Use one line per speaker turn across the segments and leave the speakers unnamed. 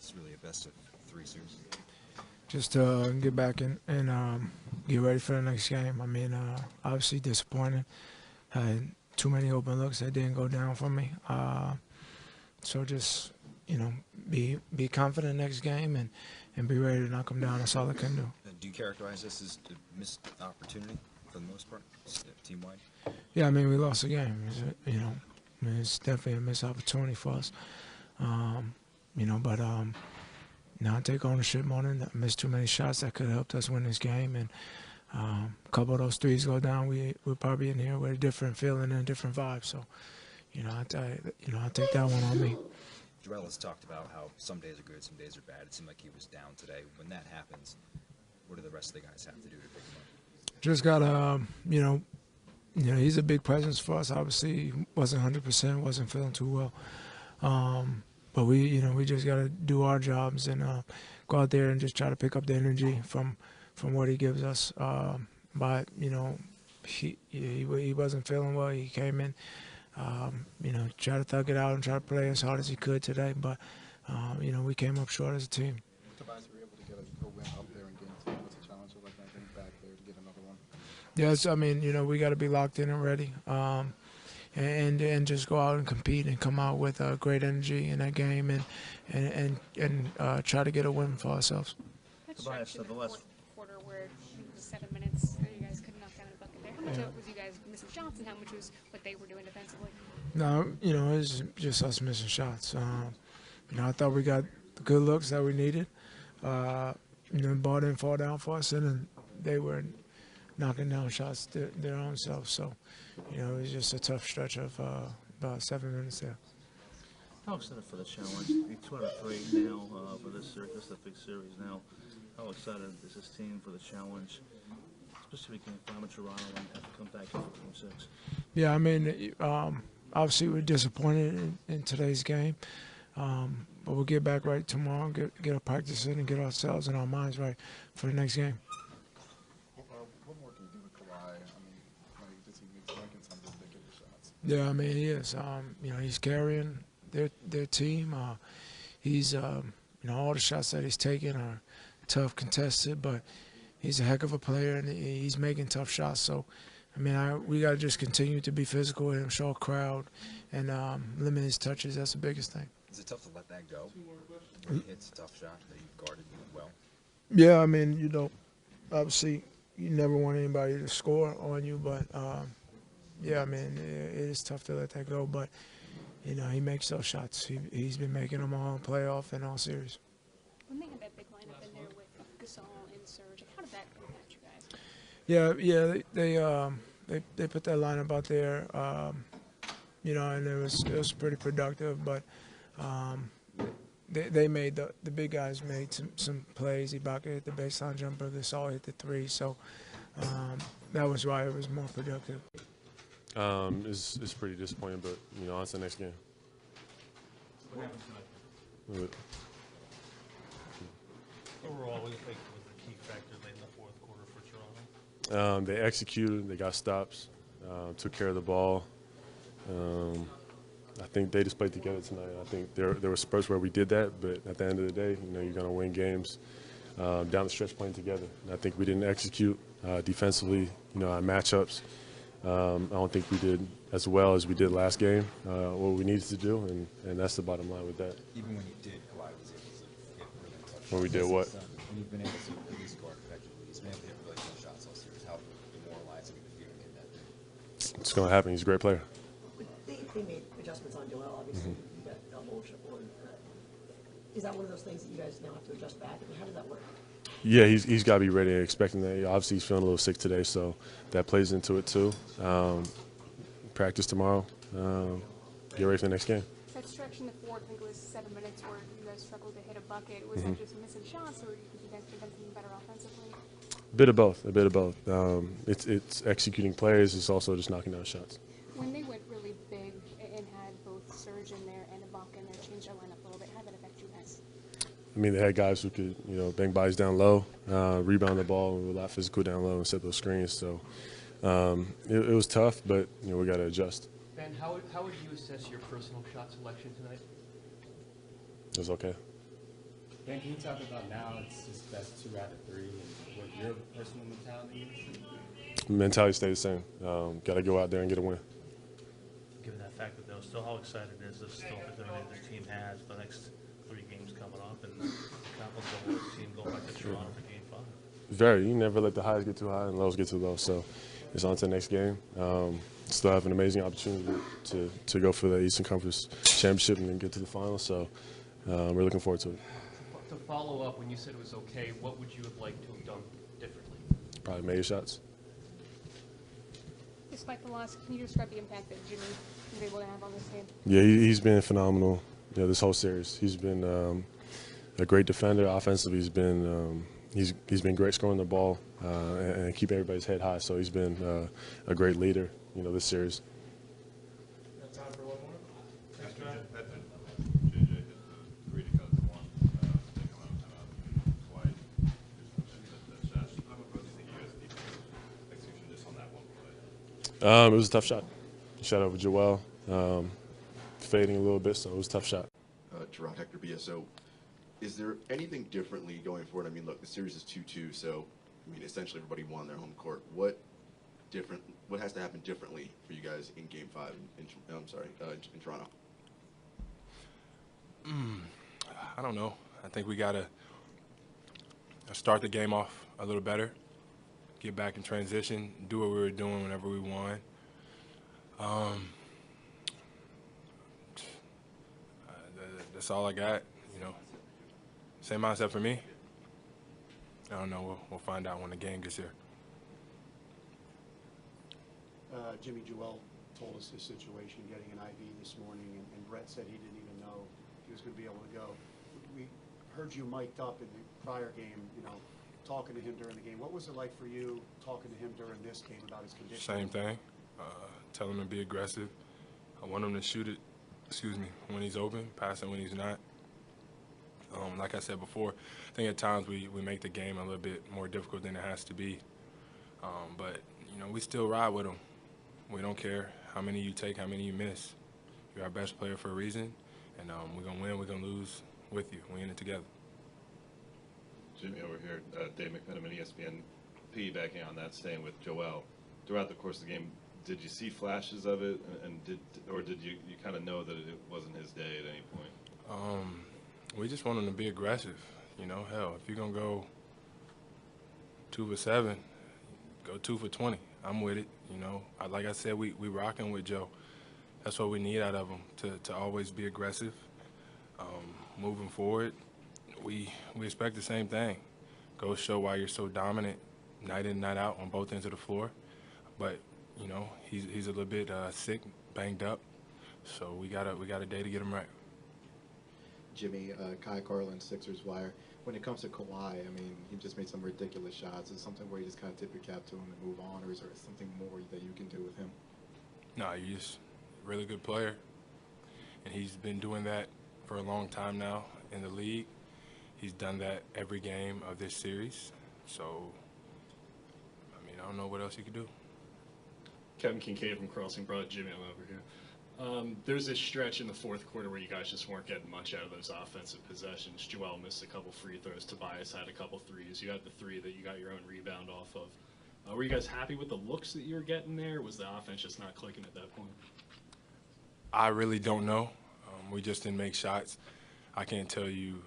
it's really a best-of-3 series?
Just to get back and get ready for the next game. I mean, obviously disappointed. Had too many open looks that didn't go down for me. So just, be confident next game and be ready to knock them down. That's all I can do.
Do you characterize this as a missed opportunity for the most part, team-wide?
Yeah, I mean, we lost the game. It's definitely a missed opportunity for us. But now I take ownership on it. I missed too many shots that could have helped us win this game, and a couple of those threes go down. We're probably in here with a different feeling and a different vibe. So, I take that one on me.
Jarrell has talked about how some days are good, some days are bad. It seemed like he was down today. When that happens, what do the rest of the guys have to do to pick him up?
Just gotta, he's a big presence for us. Obviously, he wasn't 100%, wasn't feeling too well. But we just gotta do our jobs and go out there and just try to pick up the energy from what he gives us. But he wasn't feeling well. He came in, try to thug it out and try to play as hard as he could today. But we came up short as a team.
Tobias, were you able to get a win up there in game 2? What's the challenge like that, getting back there to get another one?
Yes, I mean, we got to be locked in and ready. And just go out and compete and come out with great energy in that game and try to get a win for ourselves.
Tobias, the last quarter where it was 7 minutes, you guys couldn't knock down a bucket there. How much was you guys missing shots, and how much was what they were doing defensively?
No, it was just us missing shots. I thought we got the good looks that we needed. The ball didn't fall down for us, and then they were knocking down shots their own selves. So, it was just a tough stretch of about 7 minutes there.
How excited for the challenge? You're 2 out of 3 now for this series. This is a big series now. How excited is this team for the challenge, especially if we can climb Toronto and have to come back in for Game 6?
Yeah, I mean, obviously we're disappointed in today's game, but we'll get back right tomorrow, get our practice in, and get ourselves and our minds right for the next game.
What more can you do with Kawhi? I mean, does he make some of the bigger shots?
Yeah, I mean, he is. He's carrying their team. He's, all the shots that he's taking are tough, contested, but he's a heck of a player, and he's making tough shots. So, I mean, we got to just continue to be physical with him, show a crowd, and limit his touches. That's the biggest thing.
Is it tough to let that go? When he hits a tough shot that he guarded well?
Yeah, I mean, obviously you never want anybody to score on you, but, yeah, I mean, it is tough to let that go. But, he makes those shots. He's been making them all playoff and all series.
When they had that big lineup in there with Gasol and Serge, how did that impact you guys?
Yeah, they put that lineup out there, and it was pretty productive. But they made the big guys made some plays. Ibaka hit the baseline jumper. Gasol hit the 3. So that was why it was more productive.
It's pretty disappointing, but on to the next game.
What happened tonight? Overall, what do you think was the key factor late in the fourth quarter for Toronto?
They executed. They got stops. Took care of the ball. I think they just played together tonight. I think there were spurts where we did that, but at the end of the day, you're going to win games down the stretch playing together. And I think we didn't execute defensively, our matchups. I don't think we did as well as we did last game, what we needed to do, and that's the bottom line with that.
Even when you did, Kawhi was able to get really tough
When we did what?
When you've been able to at least guard effectively, he's been able to hit really tough shots all series. How demoralizing and defeating can that be?
It's going to happen. He's a great player.
They made adjustments on Joel, obviously. You got double. Is that one of those things that you guys now have to adjust back? I mean, how does that work?
Yeah, he's got to be ready and expecting that. Obviously, he's feeling a little sick today, so that plays into it too. Practice tomorrow. Get ready for the next game.
That stretch in the fourth, I think it was 7 minutes where you guys struggled to hit a bucket. Was that just missing shots, or you guys could have done something better offensively?
A bit of both. It's executing plays. It's also just knocking down shots.
When they went really big and had both Serge in there and Ibaka in there, changed their lineup a little bit, how did that affect you guys?
I mean, they had guys who could, bang bodies down low, rebound the ball, and were a lot physical down low and set those screens. So it was tough, but we got to adjust.
Ben, how would you assess your personal shot selection tonight?
It was okay.
Ben, can you talk about now it's just best 2 out of 3 and what your personal mentality is?
Mentality stays the same. Got to go out there and get a win.
Given that factor, though, still how excited is this still opportunity this team has the next 3 games coming up and the confidence level of this team going back to Toronto for Game 5?
Very. You never let the highs get too high and lows get too low. So it's on to the next game. Still have an amazing opportunity to go for the Eastern Conference Championship and then get to the finals. So we're looking forward to it.
To follow up, when you said it was okay, what would you have liked to have done differently?
Probably made shots.
Despite the loss, can you describe the impact that Jimmy was able to have on this game?
Yeah, he's been phenomenal. This whole series. He's been a great defender offensively. He's been great scoring the ball and keeping everybody's head high. So he's been a great leader, this series.
Time for one more? Thanks, John.
JJ hit the 3 to cut to 1. Take him out of timeout. Kawhi, that shot. What do you think you guys need to execution just on that one play?
It was a tough shot. Shot over Joel, fading a little bit, so it was a tough shot.
Toronto, Hector BSO. Is there anything differently going forward? I mean, look, the series is 2-2, so I mean, essentially everybody won their home court. What has to happen differently for you guys in Game 5 in Toronto?
I don't know. I think we got to start the game off a little better, get back in transition, do what we were doing whenever we won. That's all I got, Same mindset for me. I don't know. We'll find out when the game gets here.
Jimmy Joel told us his situation getting an IV this morning, and Brett said he didn't even know if he was going to be able to go. We heard you mic'd up in the prior game, talking to him during the game. What was it like for you talking to him during this game about his condition?
Same thing. Tell him to be aggressive. I want him to shoot it, when he's open, pass it when he's not. Like I said before, I think at times we make the game a little bit more difficult than it has to be. But, we still ride with him. We don't care how many you take, how many you miss. You're our best player for a reason, and we're going to win, we're going to lose with you. We're in it together.
Jimmy over here, Dave McMenamin, ESPN, piggybacking on that, staying with Joel. Throughout the course of the game, did you see flashes of it, or did you kind of know that it wasn't his day at any point?
We just want him to be aggressive. Hell, if you're going to go 2 for 7, go 2 for 20. I'm with it. Like I said, we rocking with Joe. That's what we need out of him, to always be aggressive. Moving forward, we expect the same thing. Go show why you're so dominant night in, night out on both ends of the floor. But, he's a little bit sick, banged up. So we got a day to get him right.
Jimmy, Kai Carlin, Sixers Wire. When it comes to Kawhi, I mean, he just made some ridiculous shots. Is it something where you just kind of tip your cap to him and move on, or is there something more that you can do with him?
No, he's just a really good player, and he's been doing that for a long time now in the league. He's done that every game of this series. So, I don't know what else he could do.
Kevin Kincaid from Crossing brought Jimmy over here. There's this stretch in the fourth quarter where you guys just weren't getting much out of those offensive possessions. Joel missed a couple free throws. Tobias had a couple threes. You had the 3 that you got your own rebound off of. Were you guys happy with the looks that you were getting there? Or was the offense just not clicking at that point?
I really don't know. We just didn't make shots. I can't tell you,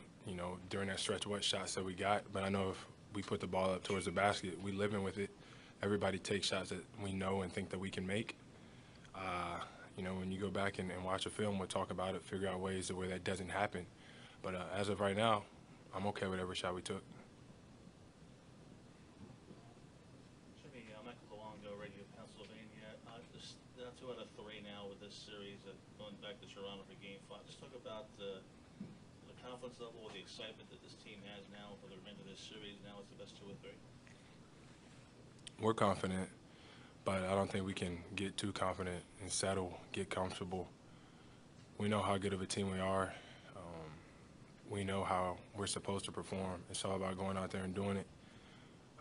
during that stretch what shots that we got, but I know if we put the ball up towards the basket, we living with it. Everybody takes shots that we know and think that we can make. When you go back and watch a film, we'll talk about it, figure out ways where that doesn't happen. But as of right now, I'm okay with every shot we took.
Jimmy, Michael Luongo, Radio Pennsylvania. Just 2 out of 3 now with this series, going back to Toronto for Game 5. Just talk about the confidence level or the excitement that this team has now for the remainder of this series. Now it's the best 2 or 3.
We're confident, but I don't think we can get too confident and settle, get comfortable. We know how good of a team we are. We know how we're supposed to perform. It's all about going out there and doing it.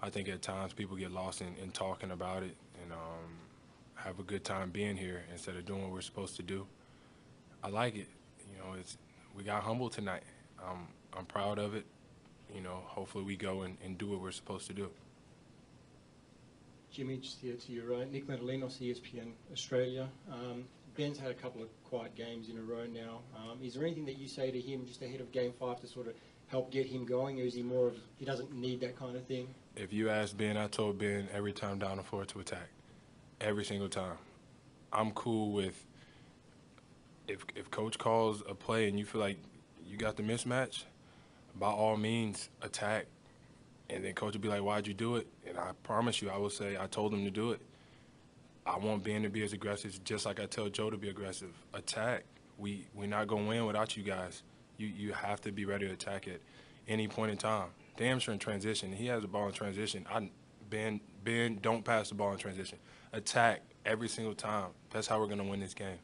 I think at times people get lost in talking about it and have a good time being here instead of doing what we're supposed to do. I like it. We got humble tonight. I'm proud of it. You know, hopefully we go and do what we're supposed to do.
Jimmy, just here to your right. Nick Madalinos, ESPN Australia. Ben's had a couple of quiet games in a row now. Is there anything that you say to him just ahead of Game 5 to sort of help get him going, or is he more of, he doesn't need that kind of thing?
If you ask Ben, I told Ben every time down the floor to attack. Every single time. I'm cool with if coach calls a play and you feel like you got the mismatch, by all means attack. And then coach will be like, why'd you do it? And I promise you, I will say, I told him to do it. I want Ben to be as aggressive, just like I tell Joe to be aggressive. Attack. We're not going to win without you guys. You have to be ready to attack at any point in time. Damn sure in transition. He has the ball in transition. Ben, don't pass the ball in transition. Attack every single time. That's how we're going to win this game.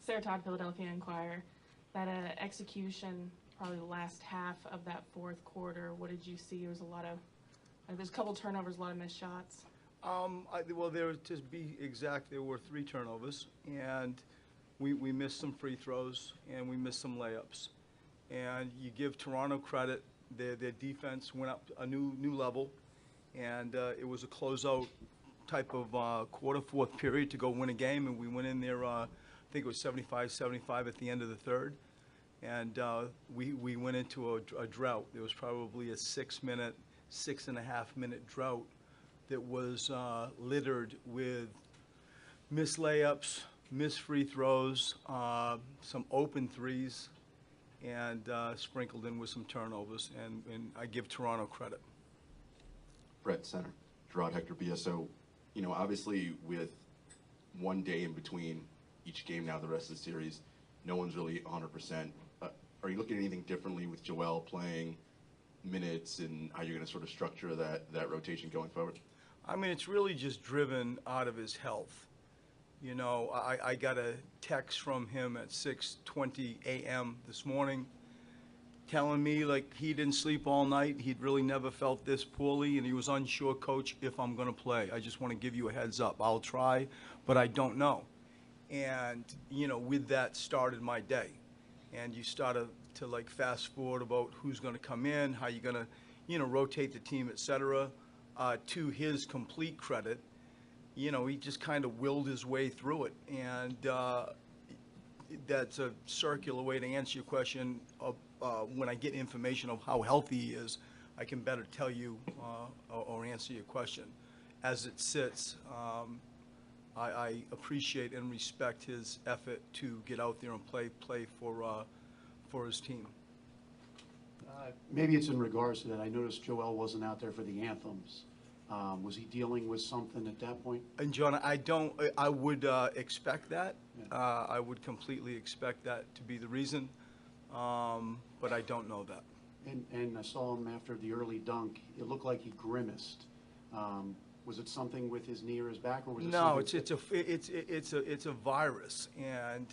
Sarah Todd, Philadelphia Inquirer. That execution, probably the last half of that fourth quarter, what did you see? There was a lot of, there's a couple turnovers, a lot of missed shots.
Well, there, to be exact, there were 3 turnovers, and we missed some free throws, and we missed some layups. And you give Toronto credit, their defense went up a new level, and it was a closeout type of quarter, fourth period to go win a game, and we went in there, I think it was 75-75 at the end of the third, and we went into a drought. There was probably a 6-minute, 6.5-minute drought that was littered with missed layups, missed free throws, some open threes, and sprinkled in with some turnovers, and I give Toronto credit.
Brett, center. Gerard Hector, BSO. You know, obviously with one day in between each game now, the rest of the series, no one's really 100%. Are you looking at anything differently with Joel playing minutes and how you're going to sort of structure that rotation going forward?
I mean, it's really just driven out of his health. You know, I got a text from him at 6:20 a.m. this morning telling me, like, he didn't sleep all night. He'd really never felt this poorly, and he was unsure, Coach, if I'm going to play. I just want to give you a heads up. I'll try, but I don't know. And, you know, with that started my day. And you started to, like, fast forward about who's going to come in, how you're going to, you know, rotate the team, et cetera. To his complete credit, you know, he just kind of willed his way through it. And that's a circular way to answer your question. When I get information of how healthy he is, I can better tell you or answer your question. As it sits, I appreciate and respect his effort to get out there and play for his team.
Maybe it's in regards to that. I noticed Joel wasn't out there for the anthems. Was he dealing with something at that point?
And John, I would expect that. Yeah. I would completely expect that to be the reason, but I don't know that.
And I saw him after the early dunk. It looked like he grimaced. Was it something with his knee or his back, or was it
no? It's a virus, and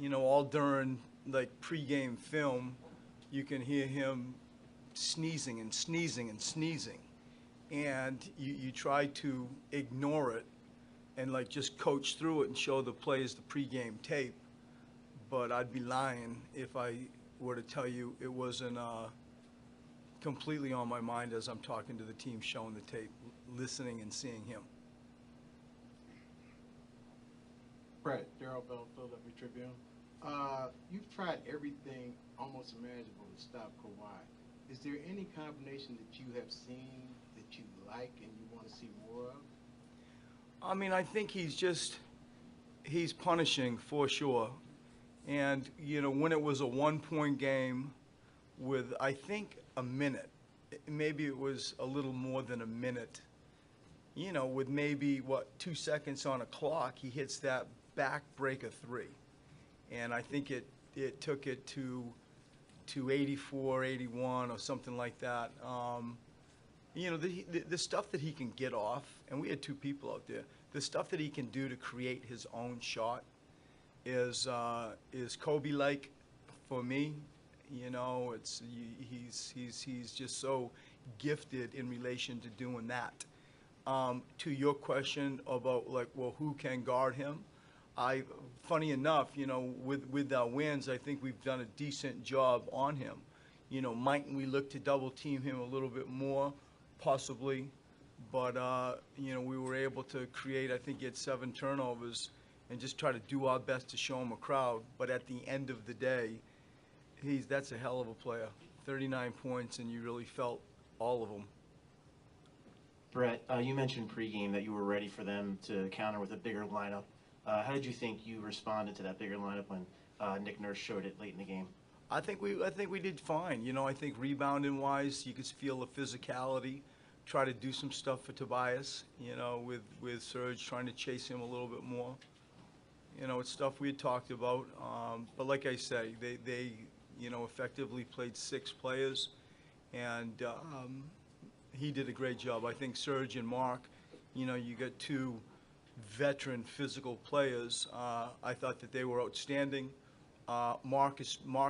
you know, all during like pregame film, you can hear him sneezing and sneezing and sneezing. And you try to ignore it and like just coach through it and show the players the pregame tape. But I'd be lying if I were to tell you it wasn't completely on my mind as I'm talking to the team, showing the tape, listening and seeing him.
Brett, Darryl Bell, Philadelphia Tribune. You've tried everything almost imaginable to stop Kawhi. Is there any combination that you have seen that you like and you want to see more of?
I mean, I think he's punishing for sure. And, you know, when it was a 1-point game with, I think, a minute, maybe it was a little more than a minute, you know, with maybe, 2 seconds on a clock, he hits that back-breaker 3. And I think it took it to 84, 81 or something like that. You know, the stuff that he can get off, and we had 2 people out there, the stuff that he can do to create his own shot is Kobe-like for me. You know, he's just so gifted in relation to doing that. To your question about, like, well, who can guard him? Funny enough, you know, with our wins, I think we've done a decent job on him. Mightn't we look to double team him a little bit more? Possibly. But, we were able to create, I think he had 7 turnovers and just try to do our best to show him a crowd. But at the end of the day, that's a hell of a player. 39 points, and you really felt all of them.
Brett, you mentioned pregame that you were ready for them to counter with a bigger lineup. How did you think you responded to that bigger lineup when Nick Nurse showed it late in the game?
I think we did fine. I think rebounding wise, you could feel the physicality. Try to do some stuff for Tobias. With Serge trying to chase him a little bit more. It's stuff we had talked about. But like I say, they effectively played 6 players, and he did a great job. I think Serge and Mark, you got 2 veteran physical players. I thought that they were outstanding. Mark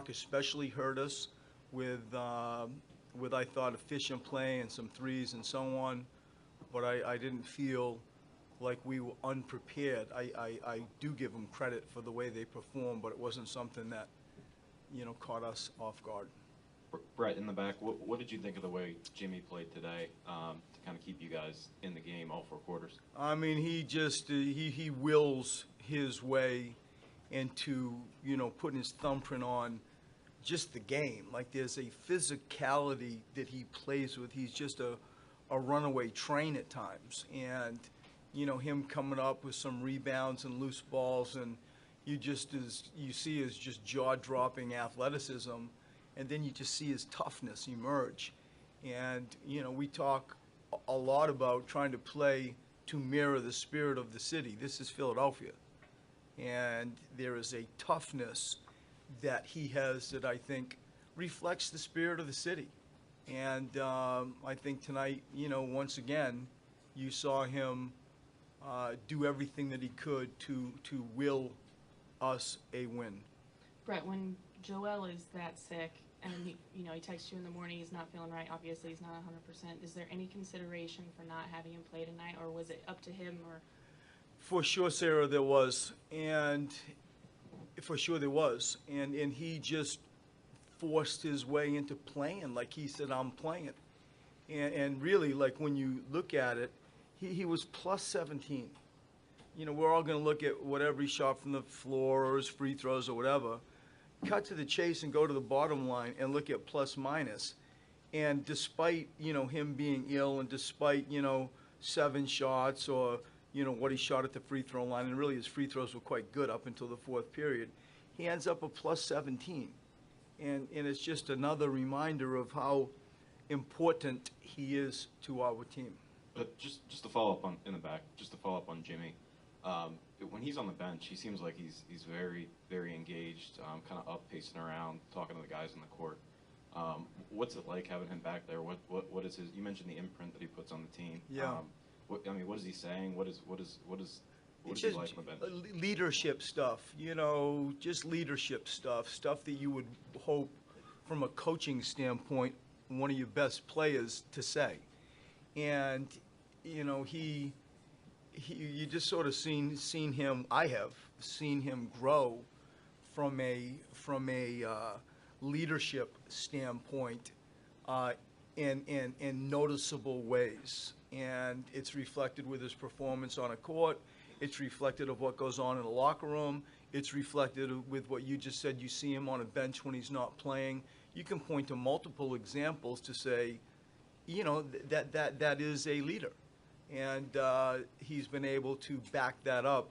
especially hurt us with I thought efficient play and some threes and so on, but I didn't feel like we were unprepared. I do give them credit for the way they performed, but it wasn't something that caught us off guard.
Brett, in the back, what did you think of the way Jimmy played today to kind of keep you guys in the game all 4 quarters?
I mean, he just he wills his way into putting his thumbprint on just the game. Like, there's a physicality that he plays with. He's just a runaway train at times, and him coming up with some rebounds and loose balls, and you see his just jaw-dropping athleticism, and then you just see his toughness emerge. And we talk a lot about trying to play to mirror the spirit of the city. This is Philadelphia, and there is a toughness that he has that I think reflects the spirit of the city. And I think tonight, once again, you saw him do everything that he could to will us a win.
Brett, when Joel is that sick and he texts you in the morning, he's not feeling right, obviously he's not 100%, is there any consideration for not having him play tonight, or was it up to him? Or
For sure, Sarah, there was, and he just forced his way into playing. Like he said, I'm playing. And really, like, when you look at it, he was plus 17. We're all going to look at whatever he shot from the floor or his free throws or whatever. Cut to the chase and go to the bottom line and look at plus minus. And despite, him being ill, and despite, 7 shots or, what he shot at the free throw line, and really his free throws were quite good up until the 4th period, he ends up a plus 17. And it's just another reminder of how important he is to our team.
But just to follow up in the back, just to follow up on Jimmy, when he's on the bench, he seems like he's very, very engaged, kind of up, pacing around, talking to the guys on the court. What's it like having him back there? What is his? You mentioned the imprint that he puts on the team.
Yeah.
What is he saying? What is
It's
he
just
like on the bench?
leadership stuff, just leadership stuff that you would hope from a coaching standpoint one of your best players to say. And, you just sort of seen him, I have seen him grow from a leadership standpoint in noticeable ways. And it's reflected with his performance on a court. It's reflected of what goes on in the locker room. It's reflected with what you just said. You see him on a bench when he's not playing. You can point to multiple examples to say, that is a leader. And he's been able to back that up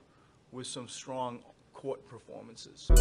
with some strong court performances.